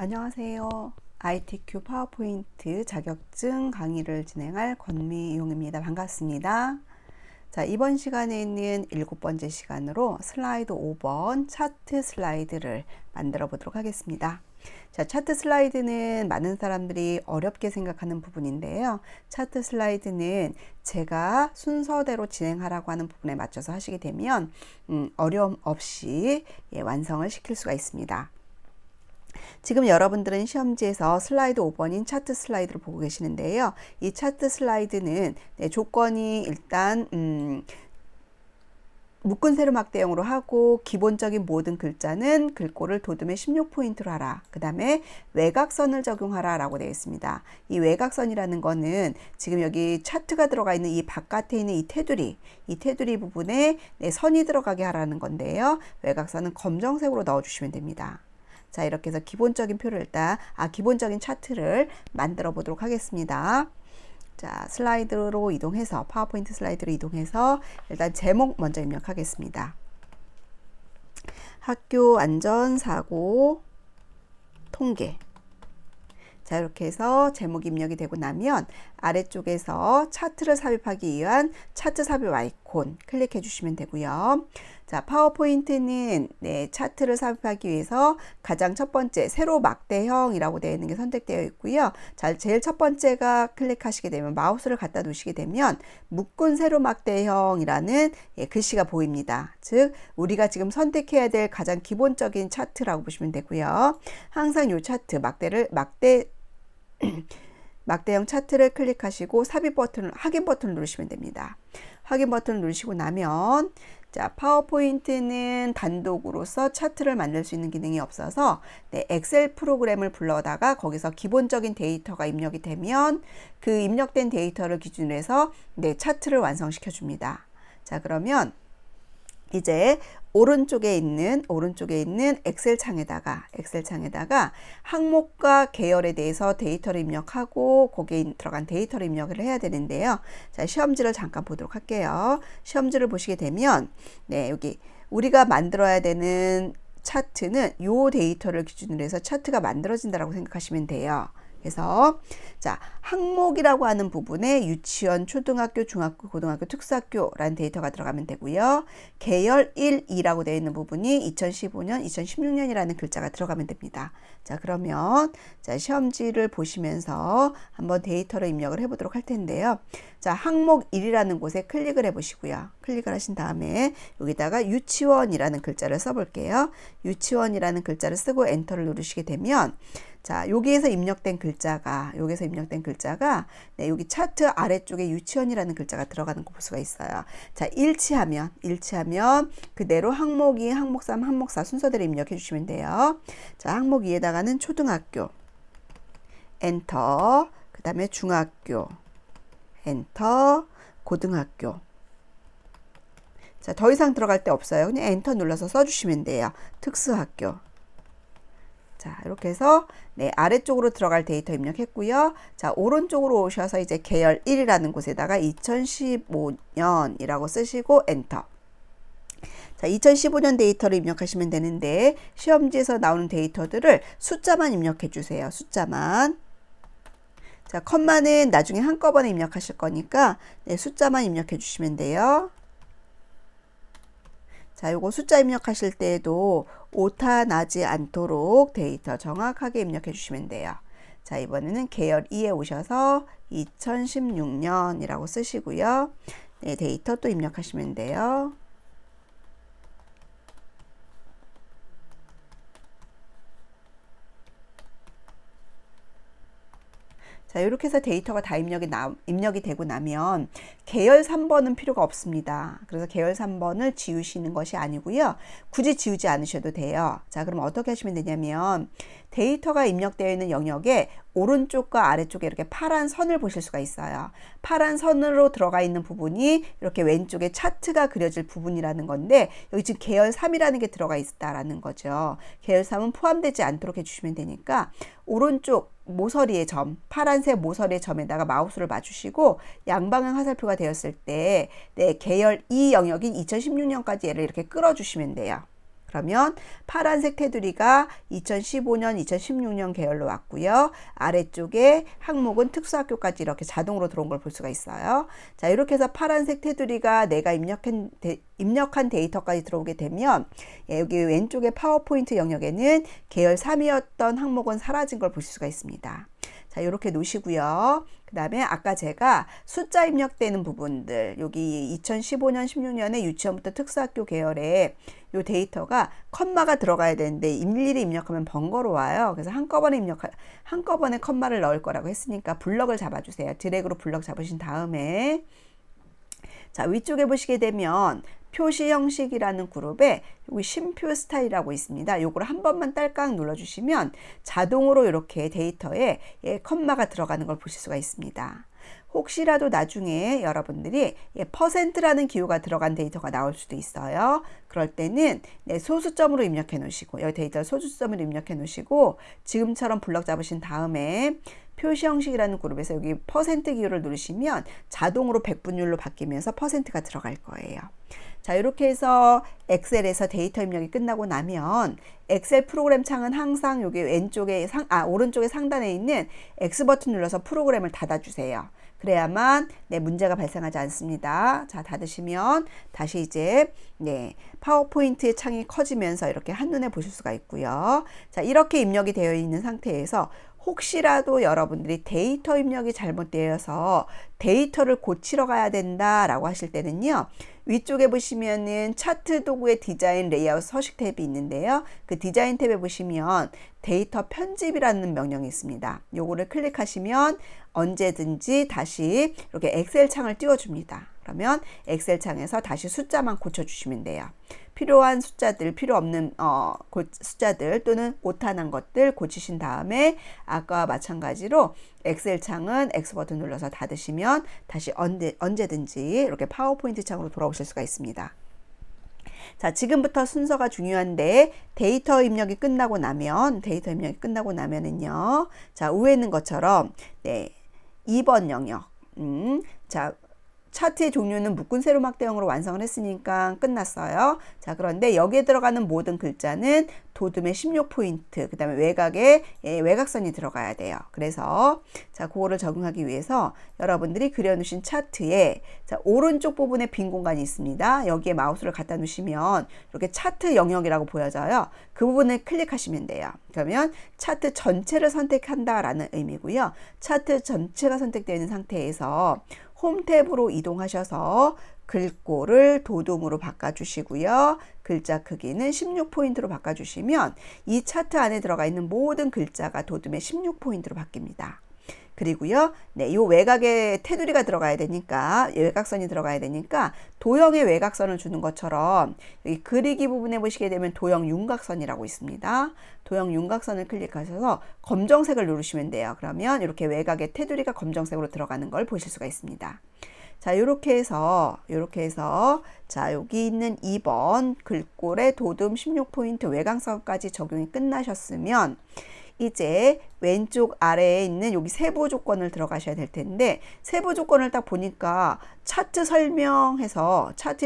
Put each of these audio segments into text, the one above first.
안녕하세요. ITQ 파워포인트 자격증 강의를 진행할 권미용입니다. 반갑습니다. 자, 이번 시간에는 7번째 시간으로 슬라이드 5번 차트 슬라이드를 만들어 보도록 하겠습니다. 자, 차트 슬라이드는 많은 사람들이 어렵게 생각하는 부분인데요. 차트 슬라이드는 제가 순서대로 진행하라고 하는 부분에 맞춰서 하시게 되면 어려움 없이 완성을 시킬 수가 있습니다. 지금 여러분들은 시험지에서 슬라이드 5번인 차트 슬라이드를 보고 계시는데요. 이 차트 슬라이드는 조건이 일단 묶은 세로 막대형으로 하고 기본적인 모든 글자는 글꼴을 도둠의 16포인트로 하라. 그 다음에 외곽선을 적용하라 라고 되어 있습니다. 이 외곽선이라는 거는 지금 여기 차트가 들어가 있는 이 바깥에 있는 이 테두리 부분에 선이 들어가게 하라는 건데요. 외곽선은 검정색으로 넣어주시면 됩니다. 자, 이렇게 해서 기본적인 표를 기본적인 차트를 만들어 보도록 하겠습니다. 자, 슬라이드로 이동해서, 파워포인트 슬라이드로 이동해서 일단 제목 먼저 입력하겠습니다. 학교 안전사고 통계. 자, 이렇게 해서 제목 입력이 되고 나면 아래쪽에서 차트를 삽입하기 위한 차트 삽입 아이콘 클릭해 주시면 되고요. 자, 파워포인트는 차트를 삽입하기 위해서 가장 첫 번째 세로 막대형이라고 되어 있는 게 선택되어 있고요. 자, 제일 첫 번째가 클릭하시게 되면 마우스를 갖다 놓으시게 되면 묶은 세로 막대형이라는 글씨가 보입니다. 즉 우리가 지금 선택해야 될 가장 기본적인 차트라고 보시면 되고요. 항상 이 차트 막대형 차트를 클릭하시고 확인 버튼을 누르시면 됩니다. 확인 버튼을 누르시고 나면 자, 파워포인트는 단독으로서 차트를 만들 수 있는 기능이 없어서 엑셀 프로그램을 불러다가 거기서 기본적인 데이터가 입력이 되면 그 입력된 데이터를 기준으로 해서 차트를 완성시켜 줍니다. 자, 그러면 이제 오른쪽에 있는 엑셀 창에다가 항목과 계열에 대해서 데이터를 입력하고 거기에 들어간 데이터를 입력을 해야 되는데요. 자, 시험지를 잠깐 보도록 할게요. 시험지를 보시게 되면 여기 우리가 만들어야 되는 차트는 이 데이터를 기준으로 해서 차트가 만들어진다라고 생각하시면 돼요. 그래서 자, 항목이라고 하는 부분에 유치원, 초등학교, 중학교, 고등학교, 특수학교라는 데이터가 들어가면 되고요. 계열 1, 2라고 되어 있는 부분이 2015년, 2016년이라는 글자가 들어가면 됩니다. 자, 그러면 자, 시험지를 보시면서 한번 데이터를 입력을 해보도록 할 텐데요. 자, 항목 1이라는 곳에 클릭을 해보시고요. 클릭을 하신 다음에 여기다가 유치원이라는 글자를 써볼게요. 유치원이라는 글자를 쓰고 엔터를 누르시게 되면 자, 여기에서 입력된 글자가 여기 차트 아래쪽에 유치원이라는 글자가 들어가는 거 볼 수가 있어요. 자, 일치하면 그대로 항목이 항목 3, 항목 4 순서대로 입력해 주시면 돼요. 자, 항목 2에다가는 초등학교 엔터, 그 다음에 중학교 엔터, 고등학교. 자, 더 이상 들어갈 데 없어요. 그냥 엔터 눌러서 써주시면 돼요. 특수학교. 자, 이렇게 해서 아래쪽으로 들어갈 데이터 입력했고요. 자, 오른쪽으로 오셔서 이제 계열 1이라는 곳에다가 2015년이라고 쓰시고 엔터. 자, 2015년 데이터를 입력하시면 되는데 시험지에서 나오는 데이터들을 숫자만 입력해 주세요. 숫자만. 자, 컴마는 나중에 한꺼번에 입력하실 거니까 숫자만 입력해 주시면 돼요. 자, 요거 숫자 입력하실 때에도 오타 나지 않도록 데이터 정확하게 입력해 주시면 돼요. 자, 이번에는 계열 2에 오셔서 2016년이라고 쓰시고요. 데이터 또 입력하시면 돼요. 자, 이렇게 해서 데이터가 다 입력이 되고 나면 계열 3번은 필요가 없습니다. 그래서 계열 3번을 지우시는 것이 아니고요. 굳이 지우지 않으셔도 돼요. 자, 그럼 어떻게 하시면 되냐면 데이터가 입력되어 있는 영역에 오른쪽과 아래쪽에 이렇게 파란 선을 보실 수가 있어요. 파란 선으로 들어가 있는 부분이 이렇게 왼쪽에 차트가 그려질 부분이라는 건데 여기 지금 계열 3이라는 게 들어가 있다라는 거죠. 계열 3은 포함되지 않도록 해주시면 되니까 오른쪽 모서리의 점, 파란색 모서리의 점에다가 마우스를 맞추시고 양방향 화살표가 되었을 때 계열 2 영역인 2016년까지 얘를 이렇게 끌어주시면 돼요. 그러면 파란색 테두리가 2015년, 2016년 계열로 왔고요. 아래쪽에 항목은 특수학교까지 이렇게 자동으로 들어온 걸 볼 수가 있어요. 자, 이렇게 해서 파란색 테두리가 내가 입력한 데이터까지 들어오게 되면 여기 왼쪽에 파워포인트 영역에는 계열 3이었던 항목은 사라진 걸 보실 수가 있습니다. 자, 이렇게 놓으시고요. 그 다음에 아까 제가 숫자 입력되는 부분들, 여기 2015년, 16년에 유치원부터 특수학교 계열에 요 데이터가 컴마가 들어가야 되는데 일일이 입력하면 번거로워요. 그래서 한꺼번에 컴마를 넣을 거라고 했으니까 블럭을 잡아주세요. 드래그로 블럭 잡으신 다음에 자, 위쪽에 보시게 되면 표시 형식이라는 그룹에 여기 쉼표 스타일이라고 있습니다. 요걸 한 번만 딸깍 눌러주시면 자동으로 이렇게 데이터에 컴마가 들어가는 걸 보실 수가 있습니다. 혹시라도 나중에 여러분들이 %라는 기호가 들어간 데이터가 나올 수도 있어요. 그럴 때는 소수점으로 입력해 놓으시고 여기 데이터를 소수점으로 입력해 놓으시고 지금처럼 블럭 잡으신 다음에 표시 형식이라는 그룹에서 여기 % 기호를 누르시면 자동으로 백분율로 바뀌면서 %가 들어갈 거예요. 자, 이렇게 해서 엑셀에서 데이터 입력이 끝나고 나면 엑셀 프로그램 창은 항상 여기 오른쪽에 상단에 있는 X 버튼 눌러서 프로그램을 닫아주세요. 그래야만 문제가 발생하지 않습니다. 자, 닫으시면 다시 이제 파워포인트의 창이 커지면서 이렇게 한눈에 보실 수가 있고요. 자, 이렇게 입력이 되어 있는 상태에서 혹시라도 여러분들이 데이터 입력이 잘못되어서 데이터를 고치러 가야 된다라고 하실 때는요. 위쪽에 보시면은 차트 도구의 디자인 레이아웃 서식 탭이 있는데요. 그 디자인 탭에 보시면 데이터 편집이라는 명령이 있습니다. 요거를 클릭하시면 언제든지 다시 이렇게 엑셀 창을 띄워줍니다. 그러면 엑셀 창에서 다시 숫자만 고쳐주시면 돼요. 필요한 숫자들, 필요 없는 숫자들 또는 오타난 것들 고치신 다음에 아까와 마찬가지로 엑셀 창은 X 버튼 눌러서 닫으시면 다시 언제든지 이렇게 파워포인트 창으로 돌아오실 수가 있습니다. 자, 지금부터 순서가 중요한데 데이터 입력이 끝나고 나면은요. 자, 위에 있는 것처럼 2번 영역. 자, 차트의 종류는 묶은 세로 확대형으로 완성을 했으니까 끝났어요. 자, 그런데 여기에 들어가는 모든 글자는 도둠의 16포인트, 그 다음에 외곽에 외곽선이 들어가야 돼요. 그래서 자, 그거를 적용하기 위해서 여러분들이 그려놓으신 차트에 자, 오른쪽 부분에 빈 공간이 있습니다. 여기에 마우스를 갖다 놓으시면 이렇게 차트 영역이라고 보여져요. 그 부분을 클릭하시면 돼요. 그러면 차트 전체를 선택한다라는 의미고요. 차트 전체가 선택되어 있는 상태에서 홈 탭으로 이동하셔서 글꼴을 도둠으로 바꿔주시고요. 글자 크기는 16포인트로 바꿔주시면 이 차트 안에 들어가 있는 모든 글자가 도둠의 16포인트로 바뀝니다. 그리고요, 이 외곽에 테두리가 들어가야 되니까, 외곽선이 들어가야 되니까 도형의 외곽선을 주는 것처럼 여기 그리기 부분에 보시게 되면 도형 윤곽선이라고 있습니다. 도형 윤곽선을 클릭하셔서 검정색을 누르시면 돼요. 그러면 이렇게 외곽의 테두리가 검정색으로 들어가는 걸 보실 수가 있습니다. 자, 이렇게 해서 자, 여기 있는 2번 글꼴의 도둠 16포인트 외곽선까지 적용이 끝나셨으면 이제 왼쪽 아래에 있는 여기 세부 조건을 들어가셔야 될 텐데 세부 조건을 딱 보니까 차트에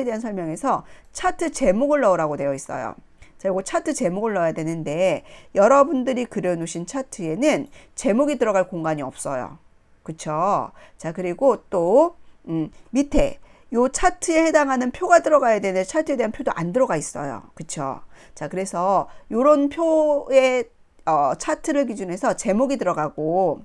대한 설명에서 차트 제목을 넣으라고 되어 있어요. 자, 이거 차트 제목을 넣어야 되는데 여러분들이 그려놓으신 차트에는 제목이 들어갈 공간이 없어요. 그쵸? 자, 그리고 또 밑에 요 차트에 해당하는 표가 들어가야 되는데 차트에 대한 표도 안 들어가 있어요. 그쵸? 자, 그래서 요런 표의 차트를 기준해서 제목이 들어가고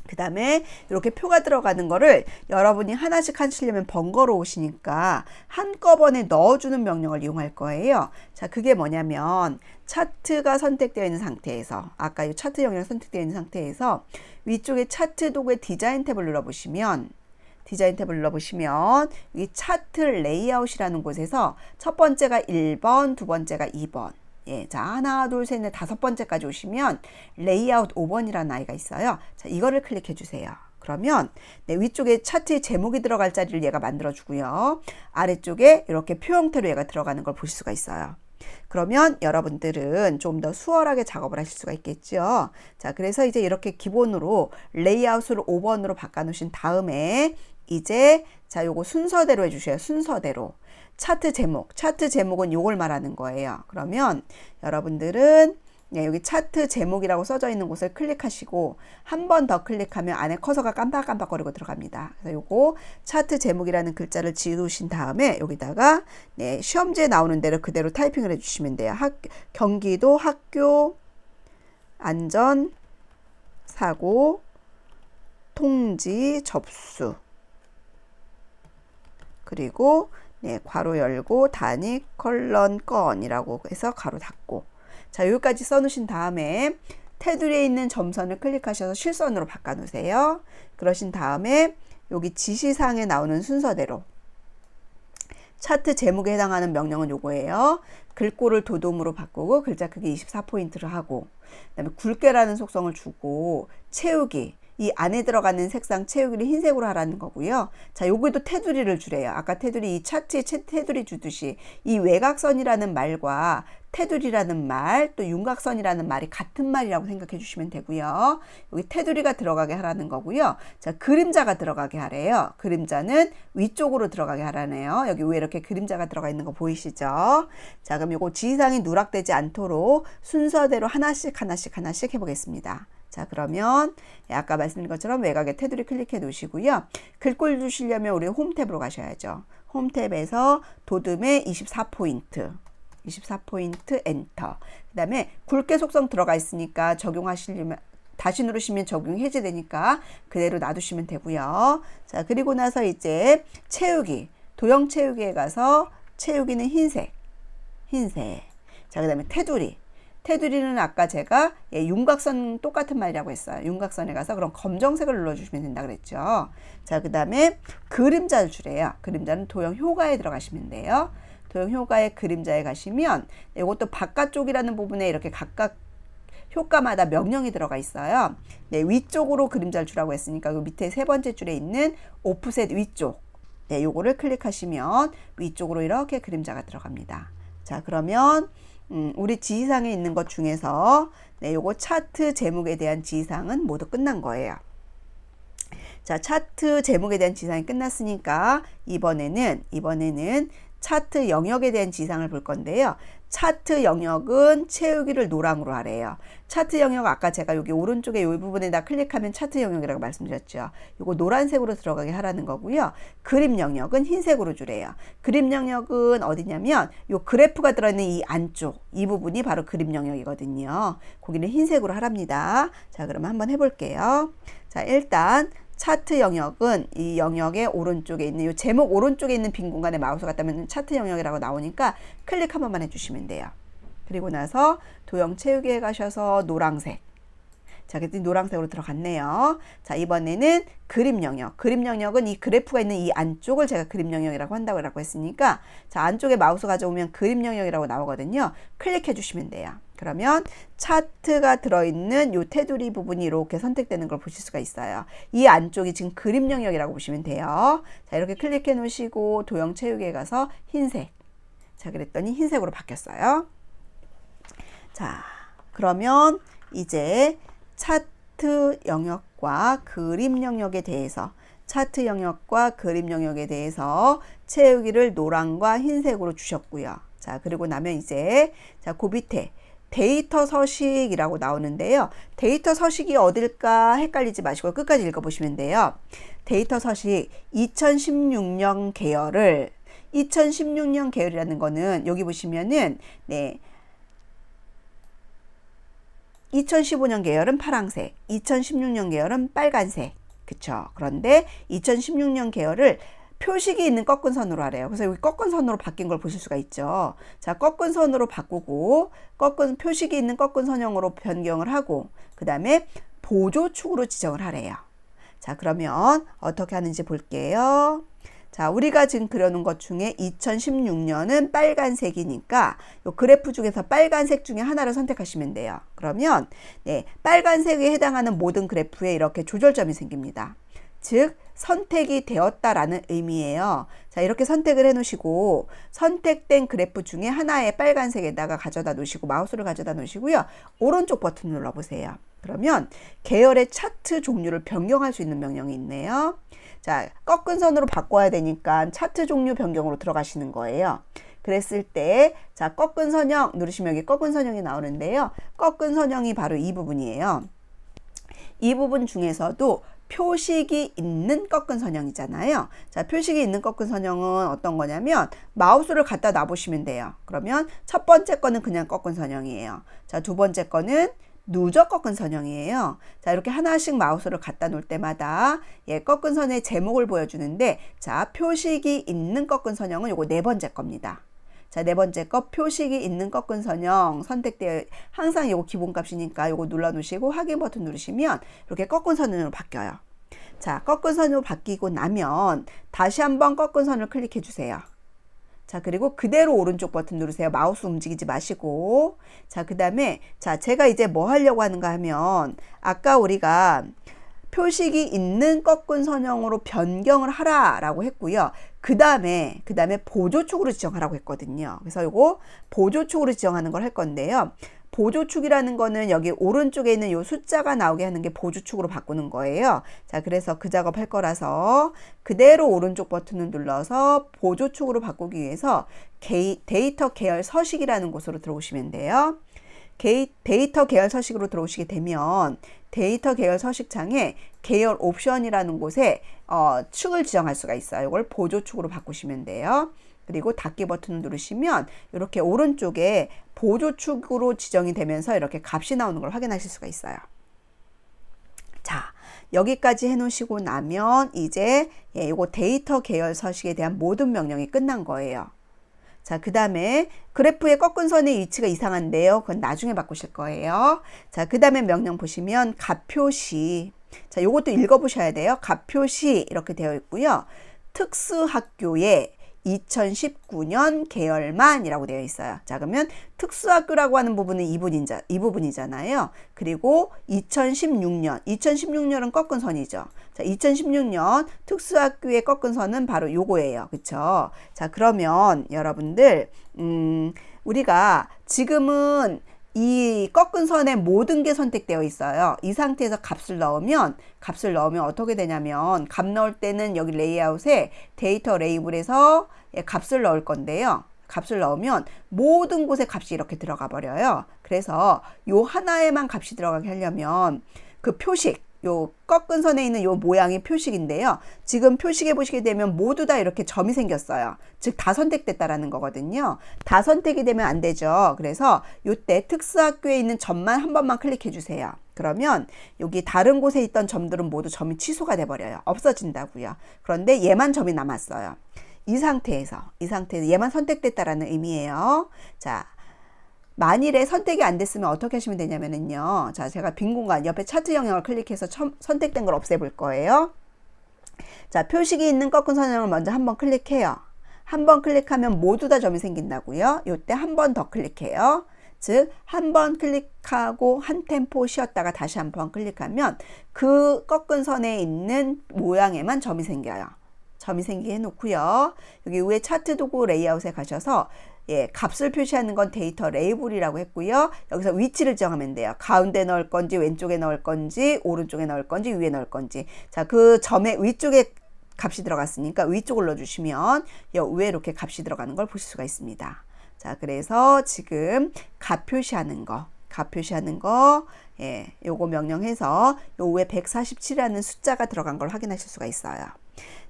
그 다음에 이렇게 표가 들어가는 거를 여러분이 하나씩 하시려면 번거로우시니까 한꺼번에 넣어주는 명령을 이용할 거예요. 자, 그게 뭐냐면 차트가 선택되어 있는 상태에서 아까 이 차트 영역이 선택되어 있는 상태에서 위쪽에 차트 도구의 디자인 탭을 눌러보시면 이 차트 레이아웃이라는 곳에서 첫 번째가 1번, 두 번째가 2번. 자, 하나, 둘, 셋, 넷, 다섯 번째까지 오시면 레이아웃 5번이라는 아이가 있어요. 자, 이거를 클릭해 주세요. 그러면 위쪽에 차트의 제목이 들어갈 자리를 얘가 만들어 주고요. 아래쪽에 이렇게 표 형태로 얘가 들어가는 걸 보실 수가 있어요. 그러면 여러분들은 좀 더 수월하게 작업을 하실 수가 있겠죠. 자, 그래서 이제 이렇게 기본으로 레이아웃을 5번으로 바꿔 놓으신 다음에 이제 자, 요거 순서대로 해주셔요. 순서대로. 차트 제목은 요걸 말하는 거예요. 그러면 여러분들은 네, 여기 차트 제목이라고 써져 있는 곳을 클릭하시고 한 번 더 클릭하면 안에 커서가 깜빡깜빡거리고 들어갑니다. 그래서 요거 차트 제목이라는 글자를 지우신 다음에 여기다가 네, 시험지에 나오는 대로 그대로 타이핑을 해주시면 돼요. 경기도 학교 안전 사고 통지 접수 그리고 네, 괄호 열고 단위 컬런 건이라고 해서 괄호 닫고 자, 여기까지 써놓으신 다음에 테두리에 있는 점선을 클릭하셔서 실선으로 바꿔 놓으세요. 그러신 다음에 여기 지시사항에 나오는 순서대로 차트 제목에 해당하는 명령은 요거예요. 글꼴을 도둠으로 바꾸고 글자 크기 24포인트를 하고 그다음에 굵게라는 속성을 주고 채우기 이 안에 들어가는 색상 채우기를 흰색으로 하라는 거고요. 자, 여기도 테두리를 주래요. 아까 테두리 이 차트에 테두리 주듯이 이 외곽선이라는 말과 테두리라는 말, 또 윤곽선이라는 말이 같은 말이라고 생각해 주시면 되고요. 여기 테두리가 들어가게 하라는 거고요. 자, 그림자가 들어가게 하래요. 그림자는 위쪽으로 들어가게 하라네요. 여기 위에 이렇게 그림자가 들어가 있는 거 보이시죠? 자, 그럼 요거 지시사항이 누락되지 않도록 순서대로 하나씩 해보겠습니다. 자, 그러면 아까 말씀드린 것처럼 외곽에 테두리 클릭해 놓으시고요. 글꼴 주시려면 우리 홈 탭으로 가셔야죠. 홈 탭에서 도둠에 24포인트 엔터. 그 다음에 굵게 속성 들어가 있으니까 적용하시려면 다시 누르시면 적용이 해제되니까 그대로 놔두시면 되고요. 자, 그리고 나서 이제 채우기 도형 채우기에 가서 채우기는 흰색. 자, 그 다음에 테두리는 아까 제가 윤곽선 똑같은 말이라고 했어요. 윤곽선에 가서 그럼 검정색을 눌러주시면 된다 그랬죠. 자, 그 다음에 그림자를 주래요. 그림자는 도형 효과에 들어가시면 돼요. 도형 효과의 그림자에 가시면 이것도 바깥쪽이라는 부분에 이렇게 각각 효과마다 명령이 들어가 있어요. 네, 위쪽으로 그림자를 주라고 했으니까 그 밑에 세 번째 줄에 있는 오프셋 위쪽 네, 요거를 클릭하시면 위쪽으로 이렇게 그림자가 들어갑니다. 자, 그러면 우리 지시사항에 있는 것 중에서 네, 요거 차트 제목에 대한 지시사항은 모두 끝난 거예요. 자, 차트 제목에 대한 지시사항이 끝났으니까 이번에는 차트 영역에 대한 지시사항을 볼 건데요. 차트 영역은 채우기를 노랑으로 하래요. 차트 영역 아까 제가 여기 오른쪽에 이 부분에다 클릭하면 차트 영역이라고 말씀드렸죠. 이거 노란색으로 들어가게 하라는 거고요. 그림 영역은 흰색으로 주래요. 그림 영역은 어디냐면 이 그래프가 들어있는 이 안쪽 이 부분이 바로 그림 영역이거든요. 거기는 흰색으로 하랍니다. 자, 그러면 한번 해볼게요. 자, 일단 차트 영역은 이 영역의 오른쪽에 있는 이 제목 오른쪽에 있는 빈 공간에 마우스 갖다 놓으면 차트 영역이라고 나오니까 클릭 한 번만 해주시면 돼요. 그리고 나서 도형 채우기에 가셔서 노란색. 자, 그랬더니 노란색으로 들어갔네요. 자, 이번에는 그림 영역. 그림 영역은 이 그래프가 있는 이 안쪽을 제가 그림 영역이라고 한다고 했으니까 자, 안쪽에 마우스 가져오면 그림 영역이라고 나오거든요. 클릭해 주시면 돼요. 그러면 차트가 들어있는 요 테두리 부분이 이렇게 선택되는 걸 보실 수가 있어요. 이 안쪽이 지금 그림 영역이라고 보시면 돼요. 자, 이렇게 클릭해 놓으시고 도형 채우기에 가서 흰색. 자, 그랬더니 흰색으로 바뀌었어요. 자, 그러면 이제 차트 영역과 그림 영역에 대해서 채우기를 노랑과 흰색으로 주셨고요. 자, 그리고 나면 이제 자, 그 밑에 데이터 서식이라고 나오는데요. 데이터 서식이 어딜까 헷갈리지 마시고 끝까지 읽어보시면 돼요. 데이터 서식 2016년 계열을 2016년 계열이라는 거는 여기 보시면은 네. 2015년 계열은 파란색, 2016년 계열은 빨간색. 그쵸? 그런데 2016년 계열을 표식이 있는 꺾은 선으로 하래요. 그래서 여기 꺾은 선으로 바뀐 걸 보실 수가 있죠. 자, 꺾은 선으로 바꾸고 표식이 있는 꺾은 선형으로 변경을 하고 그 다음에 보조축으로 지정을 하래요. 자, 그러면 어떻게 하는지 볼게요. 자, 우리가 지금 그려놓은 것 중에 2016년은 빨간색이니까 요 그래프 중에서 빨간색 중에 하나를 선택하시면 돼요. 그러면 네, 빨간색에 해당하는 모든 그래프에 이렇게 조절점이 생깁니다. 즉 선택이 되었다라는 의미예요. 자, 이렇게 선택을 해 놓으시고 선택된 그래프 중에 하나의 빨간색에다가 가져다 놓으시고 마우스를 가져다 놓으시고요. 오른쪽 버튼 눌러 보세요. 그러면 계열의 차트 종류를 변경할 수 있는 명령이 있네요. 자, 꺾은 선으로 바꿔야 되니까 차트 종류 변경으로 들어가시는 거예요. 그랬을 때, 자, 꺾은 선형 누르시면 여기 꺾은 선형이 나오는데요. 꺾은 선형이 바로 이 부분이에요. 이 부분 중에서도 표식이 있는 꺾은 선형이잖아요. 자, 표식이 있는 꺾은 선형은 어떤 거냐면 마우스를 갖다 놔보시면 돼요. 그러면 첫 번째 거는 그냥 꺾은 선형이에요. 자, 두 번째 거는 누적 꺾은 선형이에요. 자, 이렇게 하나씩 마우스를 갖다 놓을 때마다 꺾은 선의 제목을 보여주는데, 자, 표식이 있는 꺾은 선형은 요거 네 번째 겁니다. 자, 네 번째 거 표식이 있는 꺾은 선형 선택되어, 항상 요거 기본값이니까 요거 눌러 놓으시고 확인 버튼 누르시면 이렇게 꺾은 선으로 바뀌어요. 자, 꺾은 선으로 바뀌고 나면 다시 한번 꺾은 선을 클릭해 주세요. 자, 그리고 그대로 오른쪽 버튼 누르세요. 마우스 움직이지 마시고. 자, 그 다음에, 자, 제가 이제 뭐 하려고 하는가 하면, 아까 우리가 표식이 있는 꺾은 선형으로 변경을 하라라고 했고요. 그 다음에 보조축으로 지정하라고 했거든요. 그래서 요거 보조축으로 지정하는 걸 할 건데요. 보조축이라는 거는 여기 오른쪽에 있는 요 숫자가 나오게 하는 게 보조축으로 바꾸는 거예요. 자, 그래서 그 작업 할 거라서 그대로 오른쪽 버튼을 눌러서 보조축으로 바꾸기 위해서 데이터 계열 서식이라는 곳으로 들어오시면 돼요. 데이터 계열 서식으로 들어오시게 되면 데이터 계열 서식창에 계열 옵션이라는 곳에 축을 지정할 수가 있어요. 이걸 보조축으로 바꾸시면 돼요. 그리고 닫기 버튼을 누르시면 이렇게 오른쪽에 보조축으로 지정이 되면서 이렇게 값이 나오는 걸 확인하실 수가 있어요. 자, 여기까지 해놓으시고 나면 이제 이거 데이터 계열 서식에 대한 모든 명령이 끝난 거예요. 자, 그 다음에 그래프의 꺾은 선의 위치가 이상한데요. 그건 나중에 바꾸실 거예요. 자, 그 다음에 명령 보시면 값표시. 자, 요것도 읽어보셔야 돼요. 값표시 이렇게 되어 있고요. 특수학교에 2019년 계열만이라고 되어 있어요. 자, 그러면 특수학교라고 하는 부분은 이 부분이잖아요. 그리고 2016년은 꺾은 선이죠. 자, 2016년 특수학교의 꺾은 선은 바로 요거예요. 그쵸? 자, 그러면 여러분들 우리가 지금은 이 꺾은 선에 모든 게 선택되어 있어요. 이 상태에서 값을 넣으면 어떻게 되냐면 값 넣을 때는 여기 레이아웃에 데이터 레이블에서 값을 넣을 건데요. 값을 넣으면 모든 곳에 값이 이렇게 들어가 버려요. 그래서 요 하나에만 값이 들어가게 하려면 그 표식, 요 꺾은 선에 있는 요 모양이 표식인데요. 지금 표식해 보시게 되면 모두 다 이렇게 점이 생겼어요. 즉 다 선택됐다라는 거거든요. 다 선택이 되면 안 되죠. 그래서 요때 특수학교에 있는 점만 한 번만 클릭해 주세요. 그러면 여기 다른 곳에 있던 점들은 모두 점이 취소가 돼 버려요. 없어진다고요. 그런데 얘만 점이 남았어요. 이 상태에서 얘만 선택됐다라는 의미예요. 자, 만일에 선택이 안 됐으면 어떻게 하시면 되냐면요. 자, 제가 빈 공간 옆에 차트 영역을 클릭해서 선택된 걸 없애볼 거예요. 자, 표식이 있는 꺾은 선형을 먼저 한번 클릭해요. 한 번 클릭하면 모두 다 점이 생긴다고요. 요때 한 번 더 클릭해요. 즉, 한 번 클릭하고 한 템포 쉬었다가 다시 한 번 클릭하면 그 꺾은 선에 있는 모양에만 점이 생겨요. 점이 생기게 해놓고요. 여기 위에 차트 도구 레이아웃에 가셔서 값을 표시하는 건 데이터 레이블이라고 했고요. 여기서 위치를 정하면 돼요. 가운데 넣을 건지, 왼쪽에 넣을 건지, 오른쪽에 넣을 건지, 위에 넣을 건지. 자, 그 점의 위쪽에 값이 들어갔으니까 위쪽을 넣어주시면 위에 이렇게 값이 들어가는 걸 보실 수가 있습니다. 자, 그래서 지금 값 표시하는 거, 요거 명령해서 요 위에 147이라는 숫자가 들어간 걸 확인하실 수가 있어요.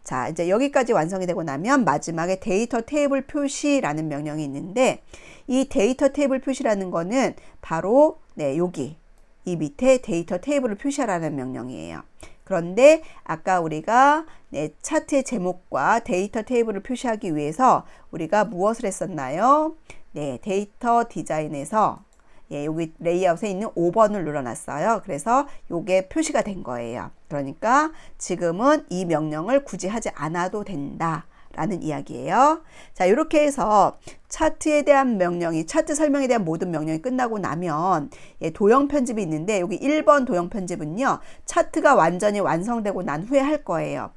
자, 이제 여기까지 완성이 되고 나면 마지막에 데이터 테이블 표시라는 명령이 있는데, 이 데이터 테이블 표시라는 거는 바로 여기 이 밑에 데이터 테이블을 표시하라는 명령이에요. 그런데 아까 우리가 차트의 제목과 데이터 테이블을 표시하기 위해서 우리가 무엇을 했었나요? 데이터 디자인에서 여기 레이아웃에 있는 5번을 눌러놨어요. 그래서 요게 표시가 된 거예요. 그러니까 지금은 이 명령을 굳이 하지 않아도 된다 라는 이야기예요. 자, 이렇게 해서 차트에 대한 명령이, 차트 설명에 대한 모든 명령이 끝나고 나면 도형 편집이 있는데, 여기 1번 도형 편집은요, 차트가 완전히 완성되고 난 후에 할 거예요.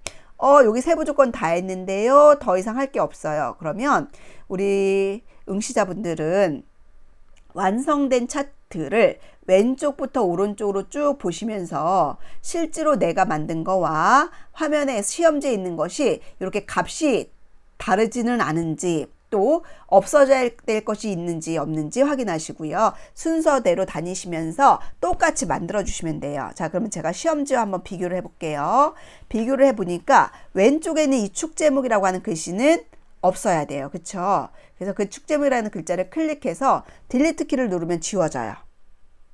여기 세부 조건 다 했는데요, 더 이상 할 게 없어요. 그러면 우리 응시자분들은 완성된 차트를 왼쪽부터 오른쪽으로 쭉 보시면서 실제로 내가 만든 거와 화면에 시험지에 있는 것이 이렇게 값이 다르지는 않은지 또 없어져야 될 것이 있는지 없는지 확인하시고요. 순서대로 다니시면서 똑같이 만들어 주시면 돼요. 자, 그러면 제가 시험지와 한번 비교를 해볼게요. 비교를 해보니까 왼쪽에 있는 이 축제목이라고 하는 글씨는 없어야 돼요. 그쵸? 그래서 그 축제목이라는 글자를 클릭해서 딜리트 키를 누르면 지워져요.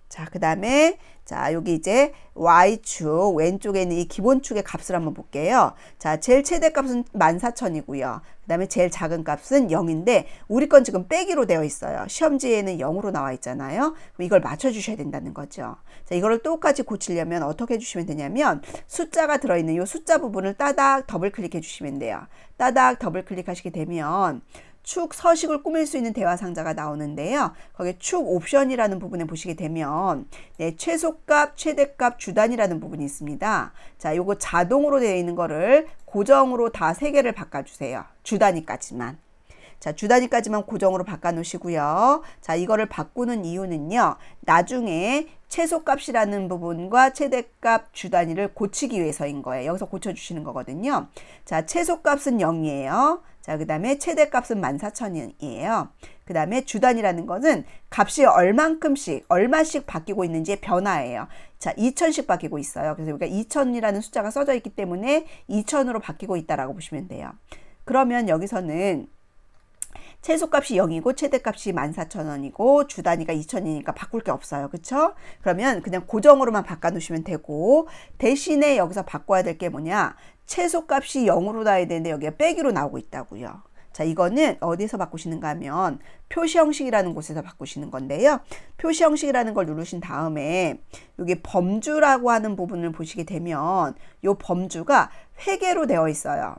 자, 그 다음에 자, 여기 이제 Y축 왼쪽에 있는 이 기본축의 값을 한번 볼게요. 자, 제일 최대값은 14,000이고요. 그 다음에 제일 작은 값은 0인데 우리 건 지금 빼기로 되어 있어요. 시험지에는 0으로 나와 있잖아요. 그럼 이걸 맞춰주셔야 된다는 거죠. 자, 이거를 똑같이 고치려면 어떻게 해주시면 되냐면 숫자가 들어있는 이 숫자 부분을 따닥 더블 클릭해 주시면 돼요. 따닥 더블 클릭하시게 되면 축 서식을 꾸밀 수 있는 대화 상자가 나오는데요. 거기 축 옵션이라는 부분에 보시게 되면 네, 최소값, 최대값, 주단이라는 부분이 있습니다. 자, 요거 자동으로 되어 있는 거를 고정으로 다 3개를 바꿔주세요. 주단위까지만. 자, 주단위까지만 고정으로 바꿔 놓으시고요. 자, 이거를 바꾸는 이유는요. 나중에 최소값이라는 부분과 최대값 주단위를 고치기 위해서인 거예요. 여기서 고쳐주시는 거거든요. 자, 최소값은 0이에요. 자, 그 다음에 최대값은 14,000이에요. 그 다음에 주단이라는 것은 값이 얼마씩 바뀌고 있는지의 변화예요. 자, 2,000씩 바뀌고 있어요. 그래서 여기가 2,000이라는 숫자가 써져 있기 때문에 2,000으로 바뀌고 있다라고 보시면 돼요. 그러면 여기서는 최소값이 0이고 최대값이 14,000원이고 주단위가 2,000이니까 바꿀 게 없어요. 그쵸? 그러면 그냥 고정으로만 바꿔 놓으시면 되고 대신에 여기서 바꿔야 될 게 뭐냐? 최소값이 0으로 나와야 되는데 여기가 빼기로 나오고 있다고요. 자, 이거는 어디서 바꾸시는가 하면 표시 형식이라는 곳에서 바꾸시는 건데요. 표시 형식이라는 걸 누르신 다음에 여기 범주라고 하는 부분을 보시게 되면 이 범주가 회계로 되어 있어요.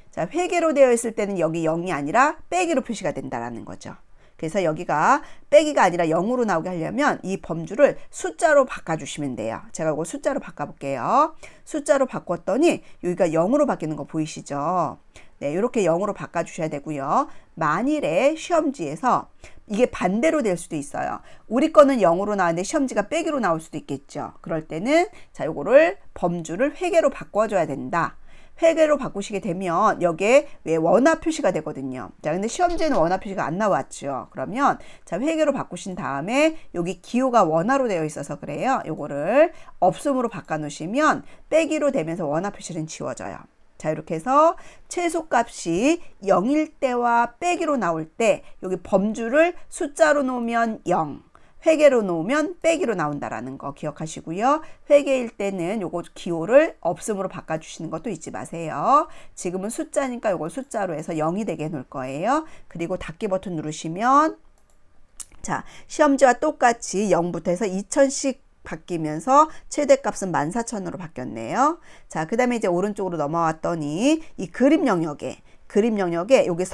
자, 회계로 되어 있을 때는 여기 0이 아니라 빼기로 표시가 된다라는 거죠. 그래서 여기가 빼기가 아니라 0으로 나오게 하려면 이 범주를 숫자로 바꿔주시면 돼요. 제가 이거 숫자로 바꿔볼게요. 숫자로 바꿨더니 여기가 0으로 바뀌는 거 보이시죠? 네, 이렇게 0으로 바꿔주셔야 되고요. 만일에 시험지에서 이게 반대로 될 수도 있어요. 우리 거는 0으로 나왔는데 시험지가 빼기로 나올 수도 있겠죠. 그럴 때는 자, 요거를 범주를 회계로 바꿔줘야 된다. 회계로 바꾸시게 되면 여기에 왜 원화 표시가 되거든요. 자, 근데 시험지에는 원화 표시가 안 나왔죠. 그러면 자, 회계로 바꾸신 다음에 여기 기호가 원화로 되어 있어서 그래요. 요거를 없음으로 바꿔 놓으시면 빼기로 되면서 원화 표시는 지워져요. 자, 이렇게 해서 최소값이 0일 때와 빼기로 나올 때 여기 범주를 숫자로 놓으면 0, 회계로 놓으면 빼기로 나온다라는 거 기억하시고요. 회계일 때는 요거 기호를 없음으로 바꿔주시는 것도 잊지 마세요. 지금은 숫자니까 요걸 숫자로 해서 0이 되게 해놓을 거예요. 그리고 닫기 버튼 누르시면 자, 시험지와 똑같이 0부터 해서 2,000씩 바뀌면서 최대값은 14,000으로 바뀌었네요. 자, 그 다음에 이제 오른쪽으로 넘어왔더니 이 그림 영역에 여기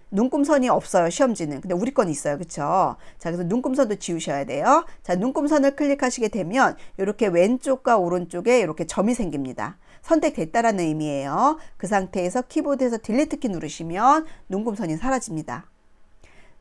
눈금선이 없어요. 시험지는. 근데 우리 건 있어요. 그쵸? 자, 그래서 눈금선도 지우셔야 돼요. 자, 눈금선을 클릭하시게 되면 이렇게 왼쪽과 오른쪽에 이렇게 점이 생깁니다. 선택됐다라는 의미예요. 그 상태에서 키보드에서 딜리트 키 누르시면 눈금선이 사라집니다.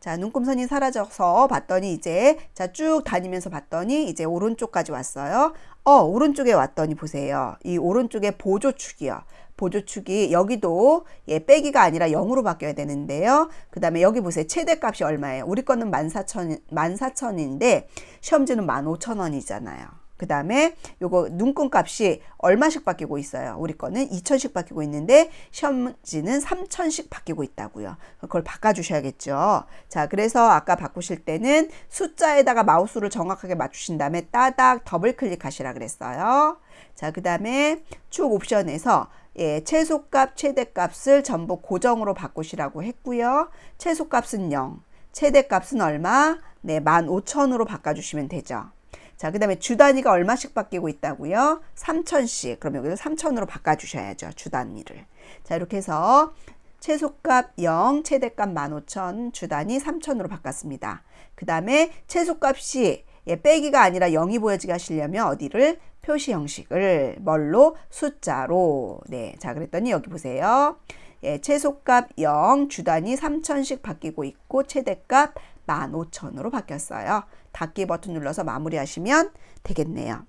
자, 눈금선이 사라져서 봤더니 이제 자, 쭉 다니면서 봤더니 이제 오른쪽까지 왔어요. 오른쪽에 왔더니 보세요. 이 오른쪽에 보조축이요. 보조축이 여기도 빼기가 아니라 0으로 바뀌어야 되는데요. 그 다음에 여기 보세요. 최대값이 얼마예요? 우리 거는 14,000인데 시험지는 15,000원이잖아요. 그 다음에 요거 눈금 값이 얼마씩 바뀌고 있어요? 우리 거는 2,000씩 바뀌고 있는데 시험지는 3,000씩 바뀌고 있다고요. 그걸 바꿔주셔야겠죠. 자, 그래서 아까 바꾸실 때는 숫자에다가 마우스를 정확하게 맞추신 다음에 따닥 더블 클릭하시라 그랬어요. 자, 그 다음에 축 옵션에서 최소값, 최대값을 전부 고정으로 바꾸시라고 했고요. 최소값은 0, 최대값은 얼마? 네, 15,000으로 바꿔주시면 되죠. 자, 그 다음에 주 단위가 얼마씩 바뀌고 있다고요? 3,000씩. 그럼 여기서 3,000으로 바꿔주셔야죠. 주 단위를. 자, 이렇게 해서 최소값 0, 최대값 15,000, 주 단위 3,000으로 바꿨습니다. 그 다음에 최소값이 빼기가 아니라 0이 보여지게 하시려면 어디를? 표시 형식을 뭘로? 숫자로. 네, 자, 그랬더니 여기 보세요. 최소값 0, 주 단위 3,000씩 바뀌고 있고 최대값 15,000으로 바뀌었어요. 닫기 버튼 눌러서 마무리하시면 되겠네요.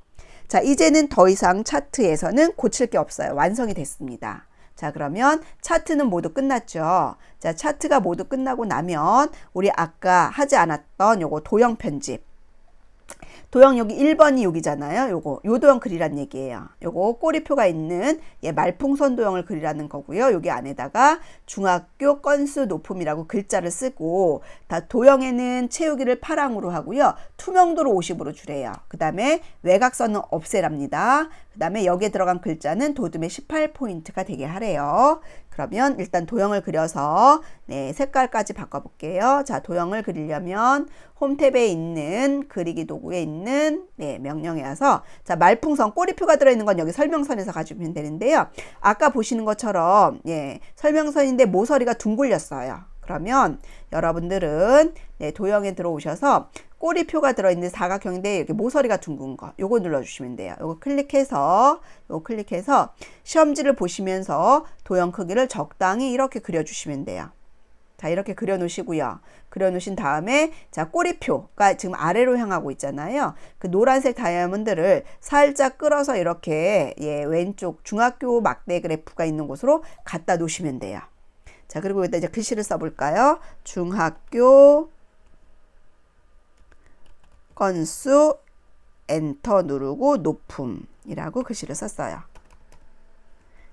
자, 이제는 더 이상 차트에서는 고칠 게 없어요. 완성이 됐습니다. 자, 그러면 차트는 모두 끝났죠. 자, 차트가 모두 끝나고 나면 우리 아까 하지 않았던 요거 도형 편집. 도형 여기 1번이 여기잖아요. 요 도형 그리란 얘기예요. 요거 꼬리표가 있는 말풍선 도형을 그리라는 거고요. 여기 안에다가 중학교 건수 높음이라고 글자를 쓰고, 다 도형에는 채우기를 파랑으로 하고요. 투명도를 50으로 주래요. 그 다음에 외곽선은 없애랍니다. 그 다음에 여기에 들어간 글자는 도둠의 18포인트가 되게 하래요. 그러면 일단 도형을 그려서 색깔까지 바꿔볼게요. 자, 도형을 그리려면 홈탭에 있는 그리기 도구에 있는 명령에 와서, 자, 말풍선 꼬리표가 들어있는 건 여기 설명선에서 가지면 되는데요. 아까 보시는 것처럼 설명선인데 모서리가 둥글렸어요. 그러면 여러분들은 도형에 들어오셔서 꼬리표가 들어있는 사각형인데 이렇게 모서리가 둥근 거 요거 눌러주시면 돼요. 요거 클릭해서 시험지를 보시면서 도형 크기를 적당히 이렇게 그려주시면 돼요. 자, 이렇게 그려 놓으시고요. 그려 놓으신 다음에, 자, 꼬리표가 지금 아래로 향하고 있잖아요. 그 노란색 다이아몬드를 살짝 끌어서 이렇게 왼쪽 중학교 막대 그래프가 있는 곳으로 갖다 놓으시면 돼요. 자, 그리고 여기다 이제 글씨를 써볼까요? 중학교 건수 엔터 누르고 높음이라고 글씨를 썼어요.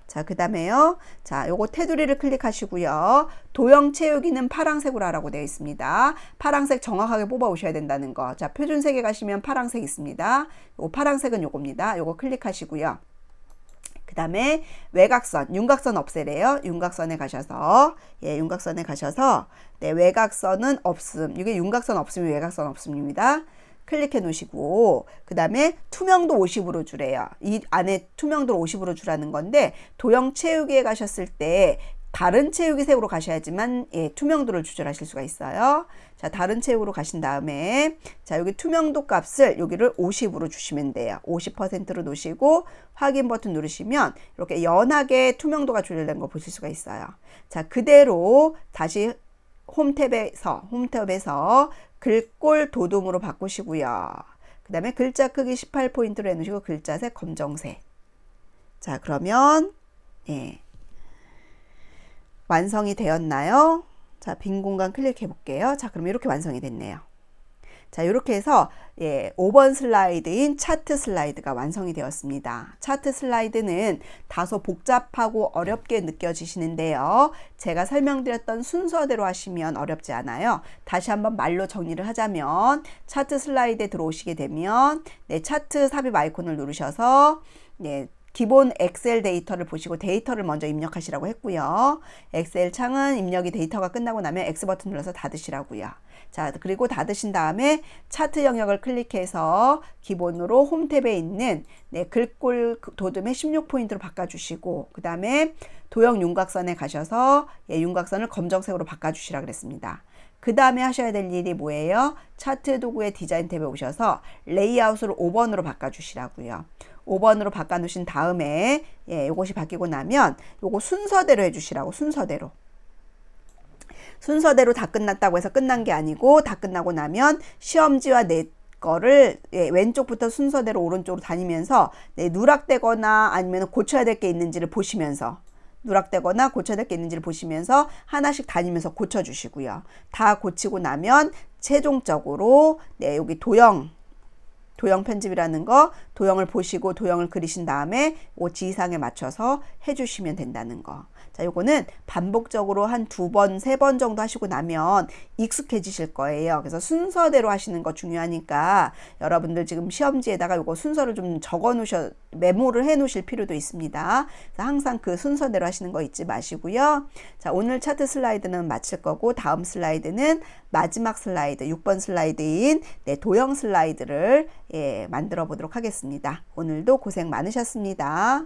자, 그 다음에요. 자, 요거 테두리를 클릭하시고요. 도형 채우기는 파란색으로 하라고 되어 있습니다. 파란색 정확하게 뽑아 오셔야 된다는 거. 자, 표준색에 가시면 파란색 있습니다. 요 파란색은 요겁니다. 요거 클릭하시고요. 그 다음에 외곽선, 윤곽선 없애래요. 윤곽선에 가셔서, 윤곽선에 가셔서, 외곽선은 없음. 이게 윤곽선 없음이 외곽선 없음입니다. 클릭해 놓으시고, 그 다음에 투명도 50으로 주래요. 이 안에 투명도 50으로 주라는 건데, 도형 채우기에 가셨을 때 다른 채우기 색으로 가셔야지만 투명도를 조절하실 수가 있어요. 자, 다른 채우기로 가신 다음에, 자, 여기 투명도 값을 여기를 50으로 주시면 돼요. 50%로 놓으시고 확인 버튼 누르시면 이렇게 연하게 투명도가 조절된 거 보실 수가 있어요. 자, 그대로 다시 홈탭에서 글꼴 도둠으로 바꾸시고요. 그 다음에 글자 크기 18포인트로 해놓으시고 글자색 검정색. 자, 그러면 완성이 되었나요? 자, 빈 공간 클릭해 볼게요. 자, 그럼 이렇게 완성이 됐네요. 자, 이렇게 해서 5번 슬라이드인 차트 슬라이드가 완성이 되었습니다. 차트 슬라이드는 다소 복잡하고 어렵게 느껴지시는데요. 제가 설명드렸던 순서대로 하시면 어렵지 않아요. 다시 한번 말로 정리를 하자면, 차트 슬라이드에 들어오시게 되면 차트 삽입 아이콘을 누르셔서 기본 엑셀 데이터를 보시고 데이터를 먼저 입력하시라고 했고요. 엑셀 창은 입력이 데이터가 끝나고 나면 X 버튼 눌러서 닫으시라고요. 자, 그리고 닫으신 다음에 차트 영역을 클릭해서 기본으로 홈탭에 있는 글꼴 도둠의 16포인트로 바꿔주시고, 그 다음에 도형 윤곽선에 가셔서 윤곽선을 검정색으로 바꿔주시라 그랬습니다. 그 다음에 하셔야 될 일이 뭐예요? 차트 도구의 디자인 탭에 오셔서 레이아웃을 5번으로 바꿔주시라고요. 5번으로 바꿔놓으신 다음에 요것이 바뀌고 나면 요거 순서대로 해주시라고. 순서대로 다 끝났다고 해서 끝난 게 아니고, 다 끝나고 나면 시험지와 내 거를 왼쪽부터 순서대로 오른쪽으로 다니면서 누락되거나 아니면 고쳐야 될 게 있는지를 보시면서, 누락되거나 고쳐야 될 게 있는지를 보시면서 하나씩 다니면서 고쳐주시고요. 다 고치고 나면 최종적으로 여기 도형 편집이라는 거, 도형을 보시고 도형을 그리신 다음에 이 지상에 맞춰서 해주시면 된다는 거. 자, 요거는 반복적으로 한 2번, 3번 정도 하시고 나면 익숙해지실 거예요. 그래서 순서대로 하시는 거 중요하니까 여러분들 지금 시험지에다가 요거 순서를 좀 메모를 해 놓으실 필요도 있습니다. 그래서 항상 그 순서대로 하시는 거 잊지 마시고요. 자, 오늘 차트 슬라이드는 마칠 거고, 다음 슬라이드는 마지막 슬라이드, 6번 슬라이드인 도형 슬라이드를 만들어 보도록 하겠습니다. 오늘도 고생 많으셨습니다.